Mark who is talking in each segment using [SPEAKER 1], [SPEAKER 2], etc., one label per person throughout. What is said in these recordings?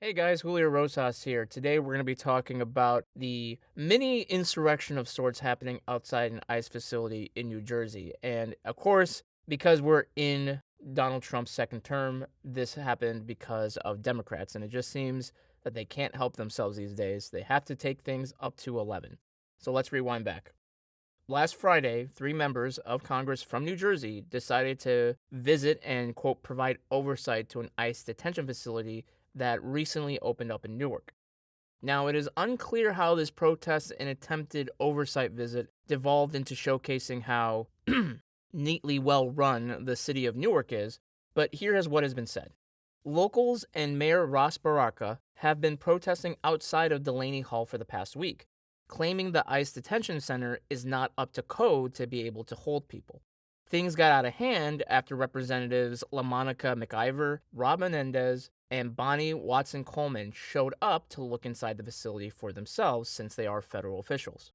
[SPEAKER 1] Hey guys, Julio Rosas here. Today we're going to be talking about the mini insurrection of sorts happening outside an ICE facility in New Jersey. And of course, because we're in Donald Trump's second term, this happened because of Democrats. And it just seems that they can't help themselves these days. They have to take things up to 11. So let's rewind back. Last Friday, 3 members of Congress from New Jersey decided to visit and, quote, provide oversight to an ICE detention facility that recently opened up in Newark. Now, it is unclear how this protest and attempted oversight visit devolved into showcasing how neatly well run the city of Newark is, but here is what has been said. Locals and Mayor Ras Baraka have been protesting outside of Delaney Hall for the past week, claiming the ICE detention center is not up to code to be able to hold people. Things got out of hand after Representatives LaMonica McIver, Rob Menendez, and Bonnie Watson-Coleman showed up to look inside the facility for themselves since they are federal officials.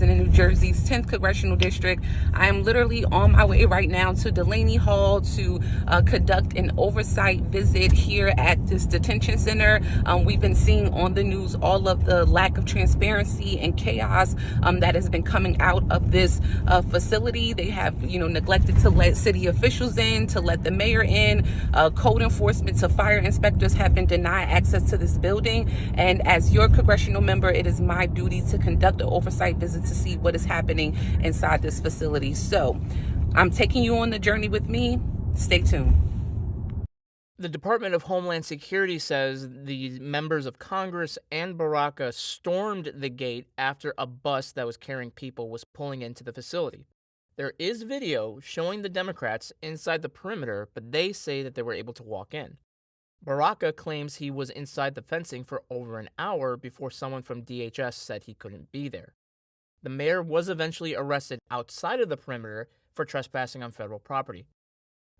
[SPEAKER 2] In New Jersey's 10th Congressional District. I am literally on my way right now to Delaney Hall to conduct an oversight visit here at this detention center. We've been seeing on the news all of the lack of transparency and chaos that has been coming out of this facility. They have, neglected to let city officials in, to let the mayor in. Code enforcement to fire inspectors have been denied access to this building. And as your congressional member, it is my duty to conduct an oversight visit to see what is happening inside this facility. So I'm taking you on the journey with me. Stay tuned.
[SPEAKER 1] The Department of Homeland Security says the members of Congress and Baraka stormed the gate after a bus that was carrying people was pulling into the facility. There is video showing the Democrats inside the perimeter, but they say that they were able to walk in. Baraka claims he was inside the fencing for over an hour before someone from DHS said he couldn't be there. The mayor was eventually arrested outside of the perimeter for trespassing on federal property.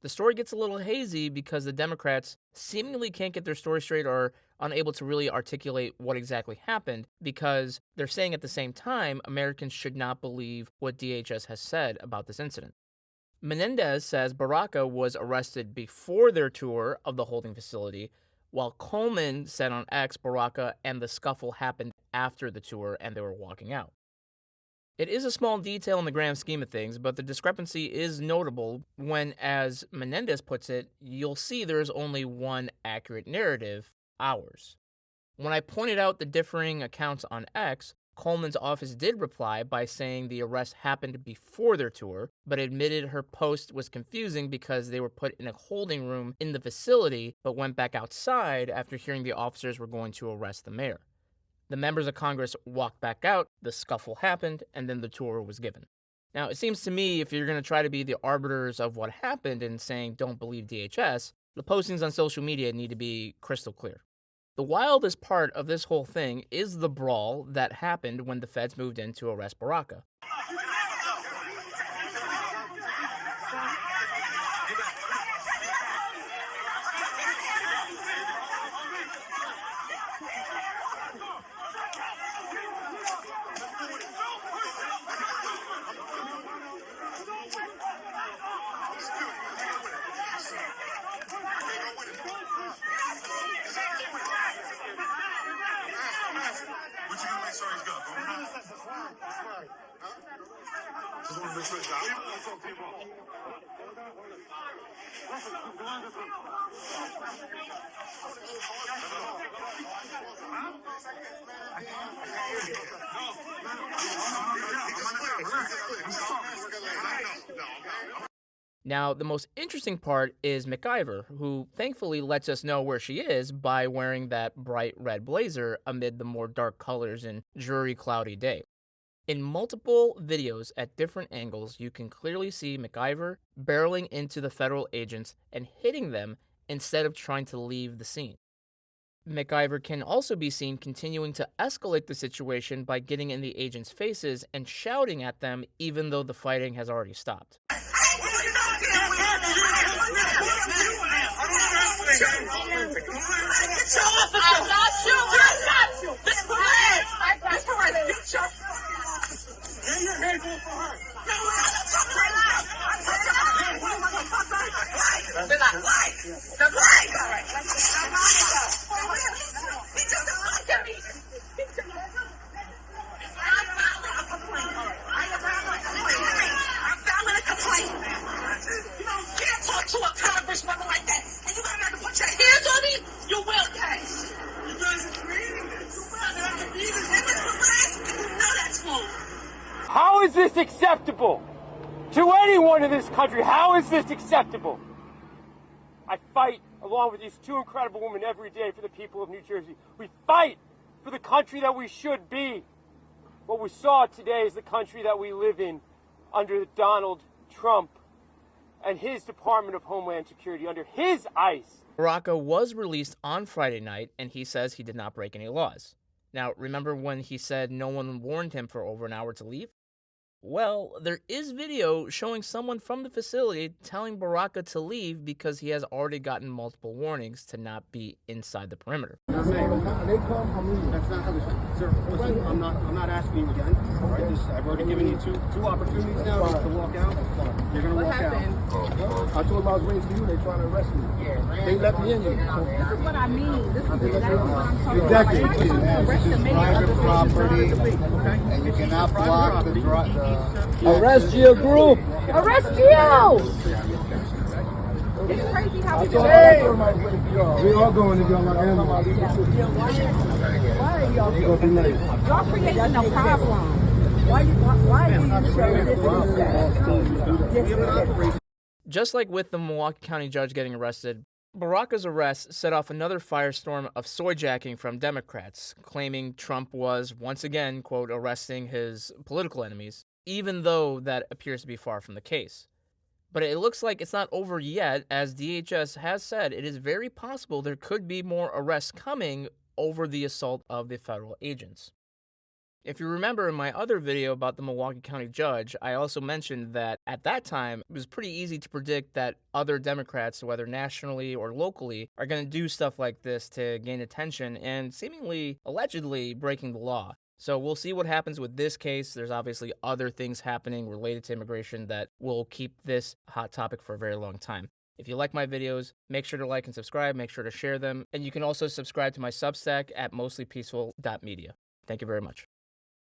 [SPEAKER 1] The story gets a little hazy because the Democrats seemingly can't get their story straight or unable to really articulate what exactly happened because they're saying at the same time Americans should not believe what DHS has said about this incident. Menendez says Baraka was arrested before their tour of the holding facility, while Coleman said on X Baraka and the scuffle happened after the tour and they were walking out. It is a small detail in the grand scheme of things, but the discrepancy is notable when, as Menendez puts it, you'll see there is only one accurate narrative, ours. When I pointed out the differing accounts on X, Coleman's office did reply by saying the arrest happened before their tour, but admitted her post was confusing because they were put in a holding room in the facility, but went back outside after hearing the officers were going to arrest the mayor. The members of Congress walked back out, the scuffle happened, and then the tour was given. Now, it seems to me if you're going to try to be the arbiters of what happened and saying don't believe DHS, the postings on social media need to be crystal clear. The wildest part of this whole thing is the brawl that happened when the feds moved in to arrest Baraka. Now, the most interesting part is McIver, who thankfully lets us know where she is by wearing that bright red blazer amid the more dark colors and dreary cloudy day. In multiple videos at different angles, you can clearly see McIver barreling into the federal agents and hitting them instead of trying to leave the scene. McIver can also be seen continuing to escalate the situation by getting in the agents' faces and shouting at them even though the fighting has already stopped.
[SPEAKER 3] this acceptable? To anyone in this country, how is this acceptable? I fight along with these two incredible women every day for the people of New Jersey. We fight for the country that we should be. What we saw today is the country that we live in under Donald Trump and his Department of Homeland Security, under his ICE.
[SPEAKER 1] Baraka was released on Friday night, and he says he did not break any laws. Now, remember when he said no one warned him for over an hour to leave? Well, there is video showing someone from the facility telling Baraka to leave because he has already gotten multiple warnings to not be inside the perimeter.
[SPEAKER 4] That's not how this works. Sir, listen, I'm not asking you again. All right, I've already given you two opportunities now to walk out. You're going to walk out.
[SPEAKER 5] I told them I was waiting for you. They trying to arrest me. They let me in here.
[SPEAKER 6] This is what I mean. This is exactly what I'm talking
[SPEAKER 5] Exactly.
[SPEAKER 6] about. Like,
[SPEAKER 7] This is private property, and you cannot block the
[SPEAKER 5] Arrest your group.
[SPEAKER 6] arrest you! It's crazy how we do it.
[SPEAKER 5] We all going together like animals.
[SPEAKER 6] Y'all creating a problem.
[SPEAKER 1] Just like with the Milwaukee County judge getting arrested, Baraka's arrest set off another firestorm of soyjacking from Democrats, claiming Trump was, once again, quote, arresting his political enemies, even though that appears to be far from the case. But it looks like it's not over yet, as DHS has said it is very possible there could be more arrests coming over the assault of the federal agents. If you remember in my other video about the Milwaukee County judge, I also mentioned that at that time, it was pretty easy to predict that other Democrats, whether nationally or locally, are going to do stuff like this to gain attention and seemingly, allegedly, breaking the law. So we'll see what happens with this case. There's obviously other things happening related to immigration that will keep this hot topic for a very long time. If you like my videos, make sure to like and subscribe, make sure to share them, and you can also subscribe to my Substack at mostlypeaceful.media. Thank you very much.